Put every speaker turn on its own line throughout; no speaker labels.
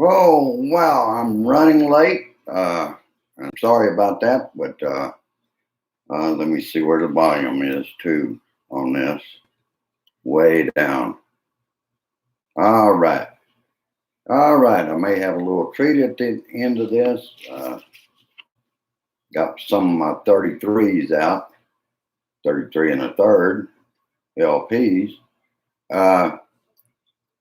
Oh, wow, I'm running late. I'm sorry about that, but let me see where the volume is too on this. Way down. All right. All right. I may have a little treat at the end of this. Got some of my 33s out, 33 and a third LPs. Uh,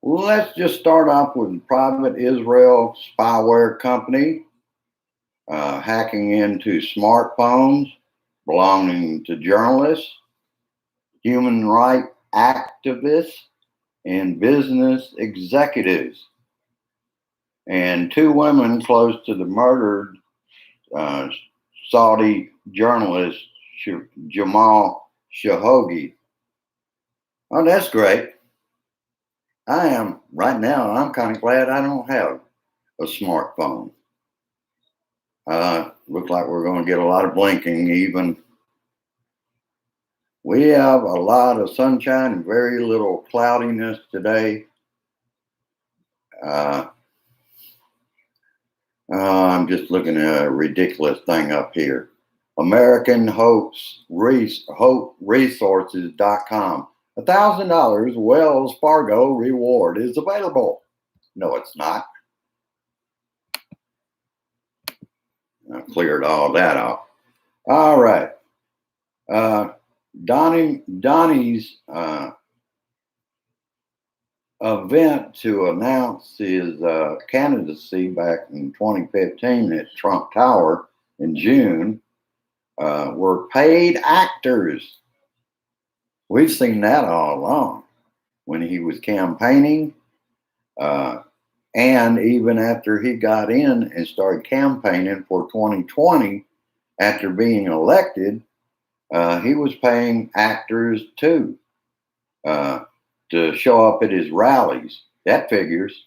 let's just start off with private Israel spyware company hacking into smartphones belonging to journalists, human rights activists, and business executives. And two women close to the murdered uh, Saudi journalist Jamal Khashoggi. Oh, that's great. Right now, I'm kind of glad I don't have a smartphone. Looks like we're going to get a lot of blinking even. We have a lot of sunshine and very little cloudiness today. I'm just looking at a ridiculous thing up here. American Hope's HopeResources.com. $1,000 Wells Fargo reward is available. No, it's not. I cleared all that off. All right. Donnie's event to announce his candidacy back in 2015 at Trump Tower in June were paid actors. We've seen that all along when he was campaigning and even after he got in and started campaigning for 2020 after being elected, he was paying actors too to show up at his rallies. That figures.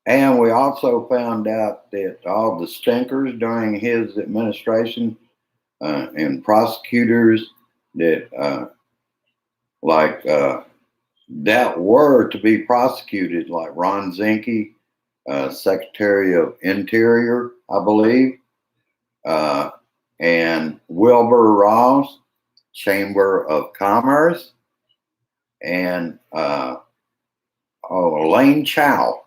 And we also found out that all the stinkers during his administration and prosecutors that that were to be prosecuted, like Ron Zinke, Secretary of Interior, I believe, and Wilbur Ross, Chamber of Commerce, and Elaine Chao.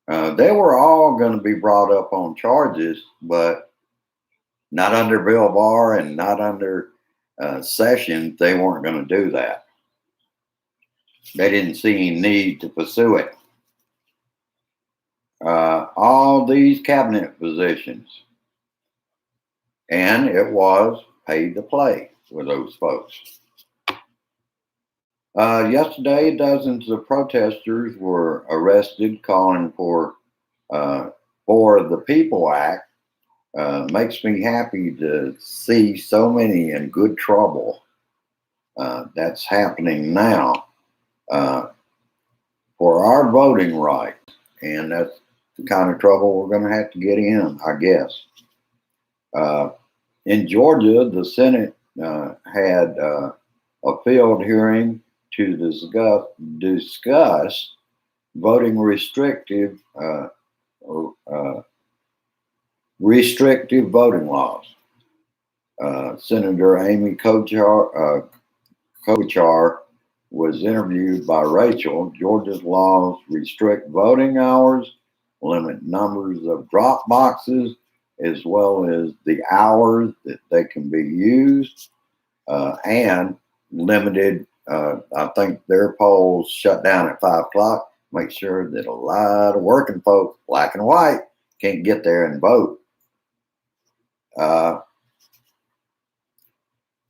They were all going to be brought up on charges, but not under Bill Barr and not under Sessions. They weren't going to do that. They didn't see any need to pursue it. All these cabinet positions, and it was paid to play with those folks. Yesterday, dozens of protesters were arrested calling for the People Act. Makes me happy to see so many in good trouble. That's happening now for our voting rights, and that's the kind of trouble we're going to have to get in, I guess. In Georgia, the Senate had a field hearing to discuss voting restrictive voting laws. Senator Amy Klobuchar was interviewed by Rachel. Georgia's laws restrict voting hours, limit numbers of drop boxes, as well as the hours that they can be used, and limited. I think their polls shut down at 5 o'clock. Make sure that a lot of working folks, black and white, can't get there and vote.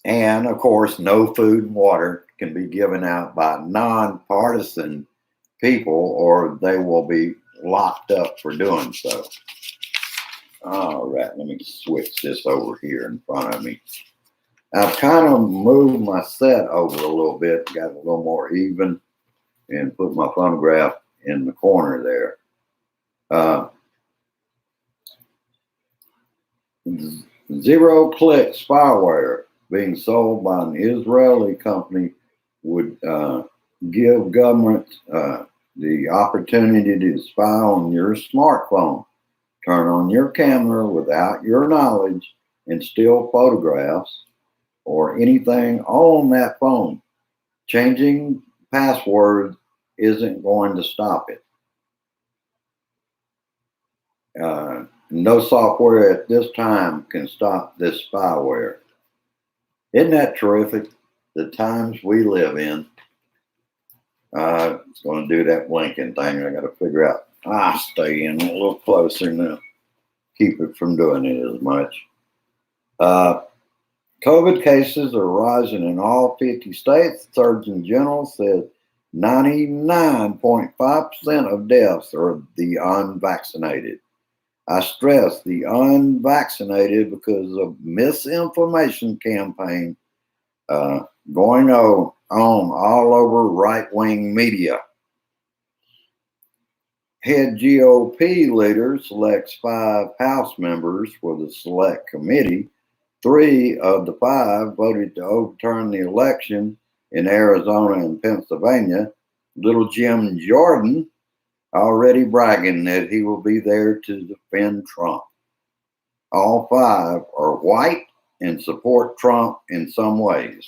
And of course, no food and water can be given out by nonpartisan people, or they will be locked up for doing so. All right, let me switch this over here in front of me. I've kind of moved my set over a little bit, got a little more even, and put my phonograph in the corner there. Zero-click spyware being sold by an Israeli company would give government the opportunity to spy on your smartphone, turn on your camera without your knowledge, and steal photographs or anything on that phone. Changing passwords isn't going to stop it. No software at this time can stop this spyware. Isn't that terrific? The times we live in. It's going to do that blinking thing. I got to figure out. Stay in a little closer now. Keep it from doing it as much. COVID cases are rising in all 50 states. The Surgeon General said 99.5% of deaths are the unvaccinated. I stress the unvaccinated because of misinformation campaign going on all over right-wing media. Head GOP leader selects 5 House members for the select committee. 3 of the 5 voted to overturn the election in Arizona and Pennsylvania. Little Jim Jordan already bragging that he will be there to defend Trump. All 5 are white and support Trump in some ways.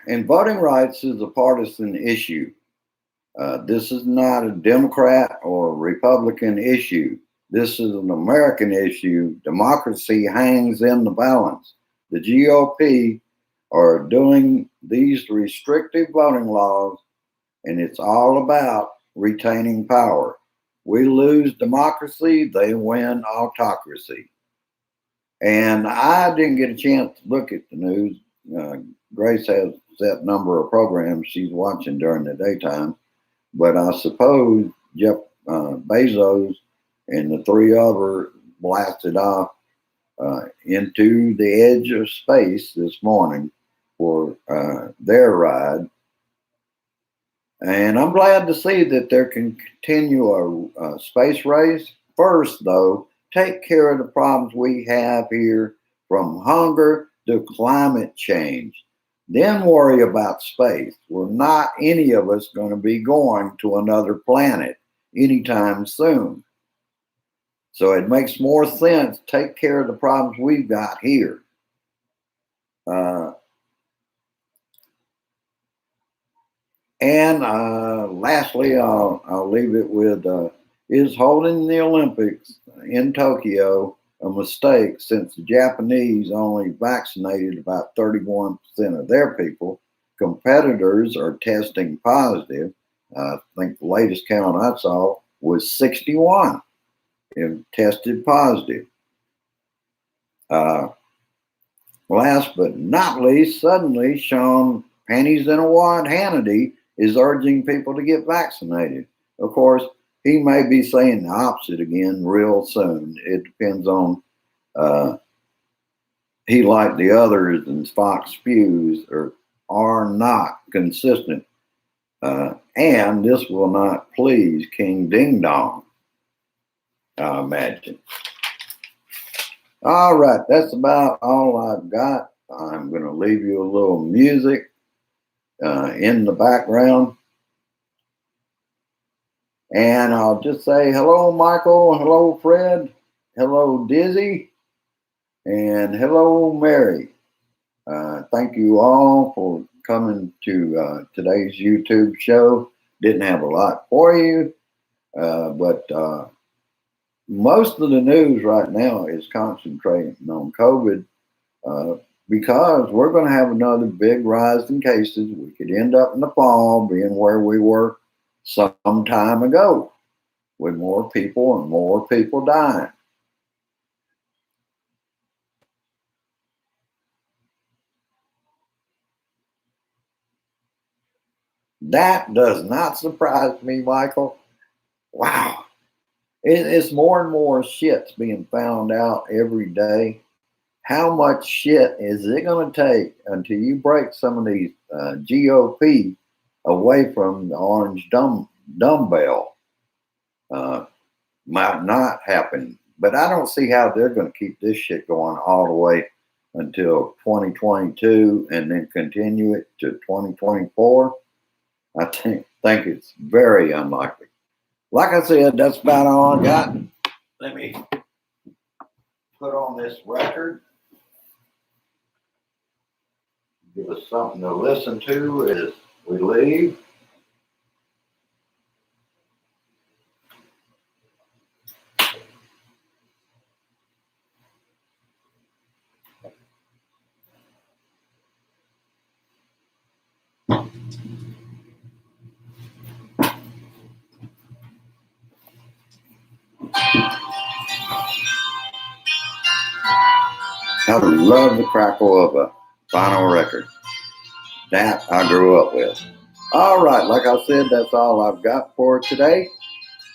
And voting rights is a partisan issue. This is not a Democrat or Republican issue. This is an American issue. Democracy hangs in the balance. The GOP are doing these restrictive voting laws, and it's all about retaining power. We lose democracy, they win autocracy. And I didn't get a chance to look at the news. Grace has a set number of programs she's watching during the daytime, but I suppose Jeff Bezos and the 3 others blasted off into the edge of space this morning for their ride. And I'm glad to see that there can continue a space race. First, though, take care of the problems we have here, from hunger to climate change. Then worry about space. We're not any of us going to be going to another planet anytime soon. So it makes more sense to take care of the problems we've got here. And lastly, I'll leave it with, is holding the Olympics in Tokyo a mistake, since the Japanese only vaccinated about 31% of their people? Competitors are testing positive. I think the latest count I saw was 61 and tested positive. Last but not least, suddenly Sean Panties in a Wad Hannity is urging people to get vaccinated. Of course, he may be saying the opposite again real soon. It depends on he, like the others in Fox Spews, are not consistent. And this will not please King Ding Dong, I imagine. All right, that's about all I've got. I'm going to leave you a little music in the background. And I'll just say hello, Michael. Hello, Fred. Hello, Dizzy. And hello, Mary. Thank you all for coming to today's YouTube show. Didn't have a lot for you, but most of the news right now is concentrating on COVID because we're going to have another big rise in cases. We could end up in the fall being where we were some time ago, with more people dying. That does not surprise me, Michael. Wow. It's more and more shit's being found out every day. How much shit is it going to take until you break some of these GOP away from the orange dumbbell? Might not happen But I don't see how they're going to keep this shit going all the way until 2022 and then continue it to 2024. I think it's very unlikely. Like I said, that's about all I got. Let me put on this record. Give us something to listen to as we leave. I would love the crackle of a vinyl record. That I grew up with. All right, like I said, that's all I've got for today.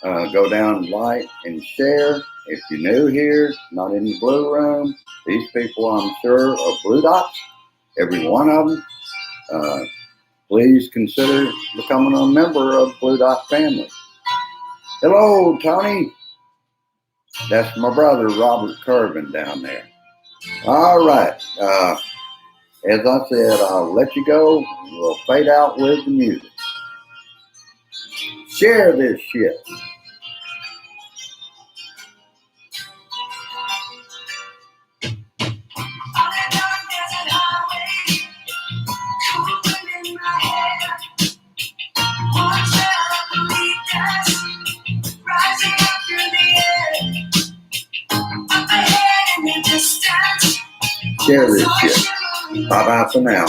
Go down, like, and share. If you're new here, not in the Blue Room, these people I'm sure are Blue Dots, every one of them. Please consider becoming a member of the Blue Dot family. Hello, Tony. That's my brother, Robert Curvin, down there. All right. As I said, I'll let you go. We'll fade out with the music. Share this shit. Share this shit. Bye-bye for now.